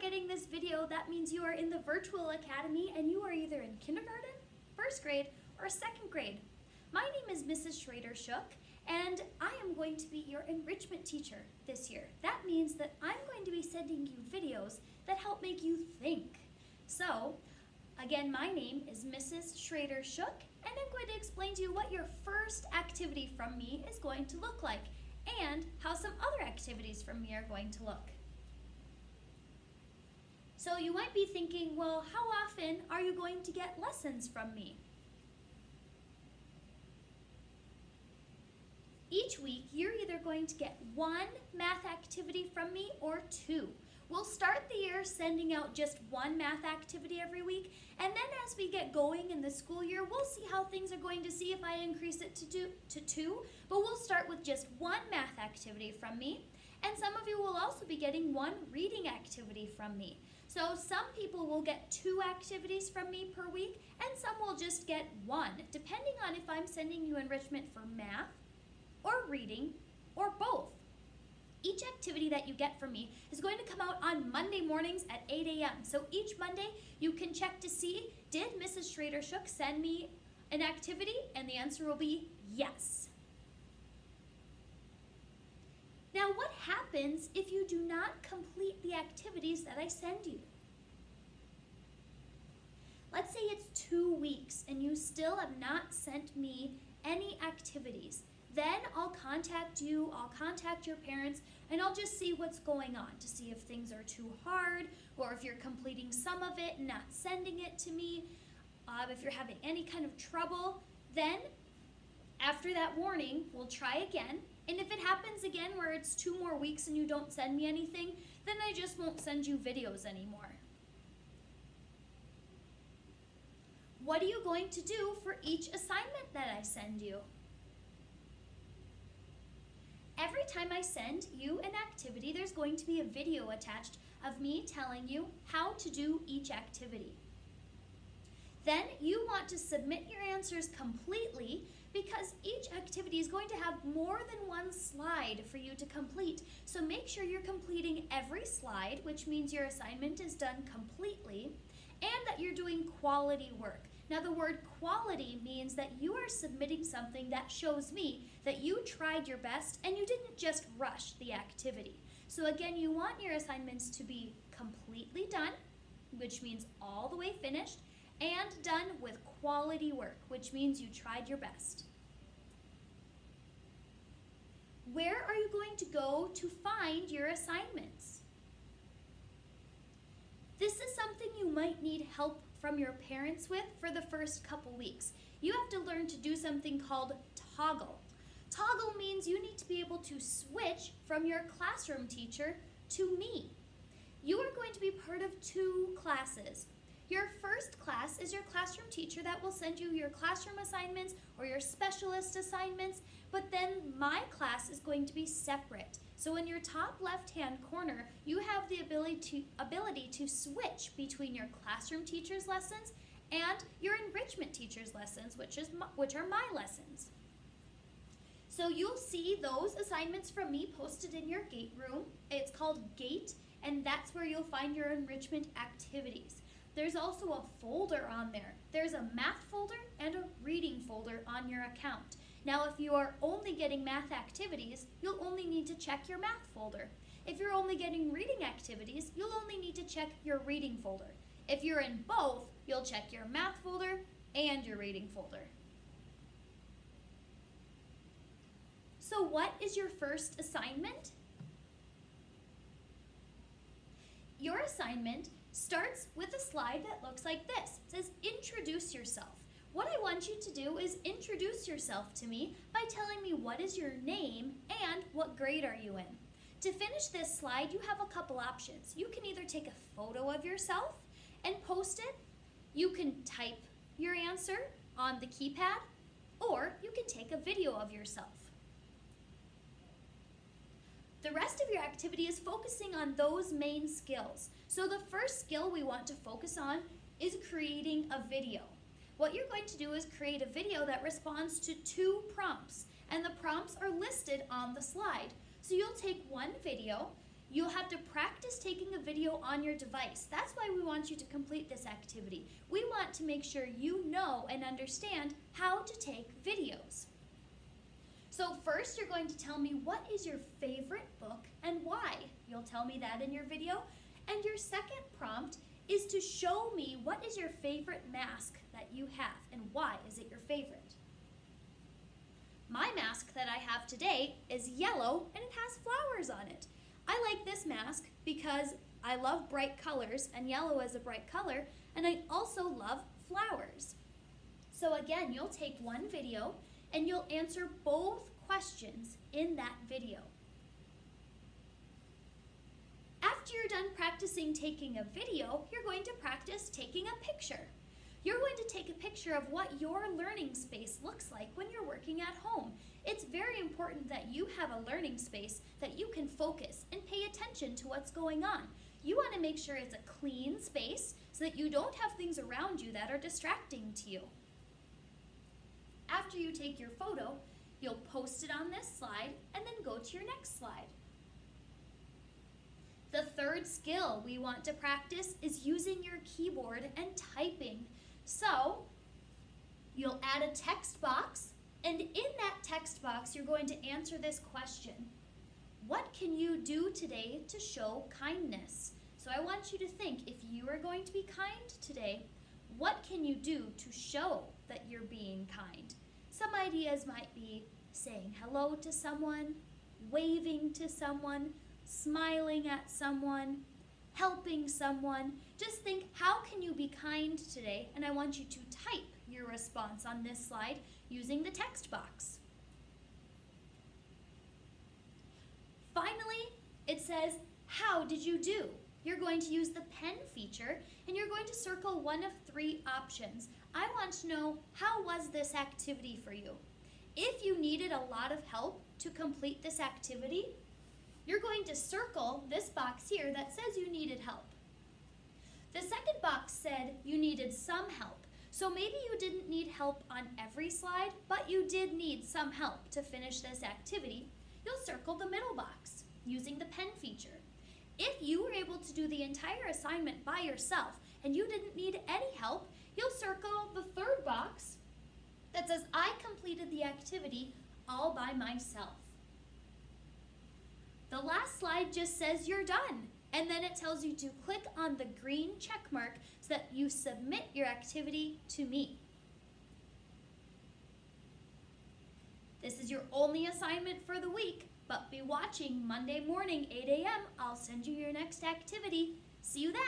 getting this video, that means you are in the virtual academy and you are either in kindergarten, first grade, or second grade. My name is Mrs. Schrader-Shook, and I am going to be your enrichment teacher this year. That means that I'm going to be sending you videos that help make you think. So, again, my name is Mrs. Schrader-Shook, and I'm going to explain to you what your first activity from me is going to look like, and how some other activities from me are going to look. So you might be thinking, well, how often are you going to get lessons from me? Each week, you're either going to get one math activity from me or two. We'll start the year sending out just one math activity every week, and then as we get going in the school year, we'll see how things are going to see if I increase it to two, but we'll start with just one math activity from me, and some of you will also be getting one reading activity from me. So some people will get two activities from me per week, and some will just get one, depending on if I'm sending you enrichment for math, or reading, or both. Each activity that you get from me is going to come out on Monday mornings at 8 a.m. So each Monday, you can check to see, did Mrs. Schrader-Shook send me an activity? And the answer will be yes. Now, what happens if you do not complete the activities that I send you? Let's say it's 2 weeks and you still have not sent me any activities. Then I'll contact you, I'll contact your parents, and I'll just see what's going on to see if things are too hard, or if you're completing some of it and not sending it to me. If you're having any kind of trouble, then after that warning, we'll try again. And if it happens again where it's 2 more weeks and you don't send me anything, then I just won't send you videos anymore. What are you going to do for each assignment that I send you? Every time I send you an activity, there's going to be a video attached of me telling you how to do each activity. Then you want to submit your answers completely because each activity is going to have more than one slide for you to complete. So make sure you're completing every slide, which means your assignment is done completely, and that you're doing quality work. Now, the word quality means that you are submitting something that shows me that you tried your best and you didn't just rush the activity. So again, you want your assignments to be completely done, which means all the way finished, and done with quality work, which means you tried your best. Where are you going to go to find your assignments? This is something you might need help from your parents with for the first couple weeks. You have to learn to do something called toggle. Toggle means you need to be able to switch from your classroom teacher to me. You are going to be part of 2 classes. Your first class is your classroom teacher that will send you your classroom assignments or your specialist assignments, but then my class is going to be separate. So in your top left-hand corner, you have the ability to switch between your classroom teacher's lessons and your enrichment teacher's lessons, which are my lessons. So you'll see those assignments from me posted in your gate room. It's called Gate, and that's where you'll find your enrichment activities. There's also a folder on there. There's a math folder and a reading folder on your account. Now, if you are only getting math activities, you'll only need to check your math folder. If you're only getting reading activities, you'll only need to check your reading folder. If you're in both, you'll check your math folder and your reading folder. So what is your first assignment? Your assignment starts with a slide that looks like this. It says, introduce yourself. What I want you to do is introduce yourself to me by telling me what is your name and what grade are you in. To finish this slide, you have a couple options. You can either take a photo of yourself and post it, you can type your answer on the keypad, or you can take a video of yourself. The rest of your activity is focusing on those main skills. So the first skill we want to focus on is creating a video. What you're going to do is create a video that responds to 2 prompts, and the prompts are listed on the slide. So you'll take one video, You'll have to practice taking a video on your device. That's why we want you to complete this activity. We want to make sure you know and understand how to take videos. So first, you're going to tell me what is your favorite book and why. You'll tell me that in your video. And your second prompt is to show me what is your favorite mask that you have and why is it your favorite. My mask that I have today is yellow and it has flowers on it. I like this mask because I love bright colors and yellow is a bright color, and I also love flowers. So again, you'll take one video and you'll answer both questions in that video. After you're done practicing taking a video, you're going to practice taking a picture. You're going to take a picture of what your learning space looks like when you're working at home. It's very important that you have a learning space that you can focus and pay attention to what's going on. You want to make sure it's a clean space so that you don't have things around you that are distracting to you. After you take your photo, you'll post it on this slide and then go to your next slide. The third skill we want to practice is using your keyboard and typing. So, you'll add a text box, and in that text box, you're going to answer this question. What can you do today to show kindness? So I want you to think, if you are going to be kind today, what can you do to show that you're being kind? Some ideas might be saying hello to someone, waving to someone, smiling at someone, helping someone. Just think, how can you be kind today? And I want you to type your response on this slide using the text box. Finally, it says, how did you do? You're going to use the pen feature and you're going to circle one of 3 options. I want to know, how was this activity for you? If you needed a lot of help to complete this activity, you're going to circle this box here that says you needed help. The second box said you needed some help. So maybe you didn't need help on every slide, but you did need some help to finish this activity. You'll circle the middle box using the pen feature. If you were able to do the entire assignment by yourself and you didn't need any help, you'll circle the third box that says I completed the activity all by myself. The last slide just says you're done, and then it tells you to click on the green check mark so that you submit your activity to me. This is your only assignment for the week, but be watching Monday morning, 8 a.m. I'll send you your next activity. See you then!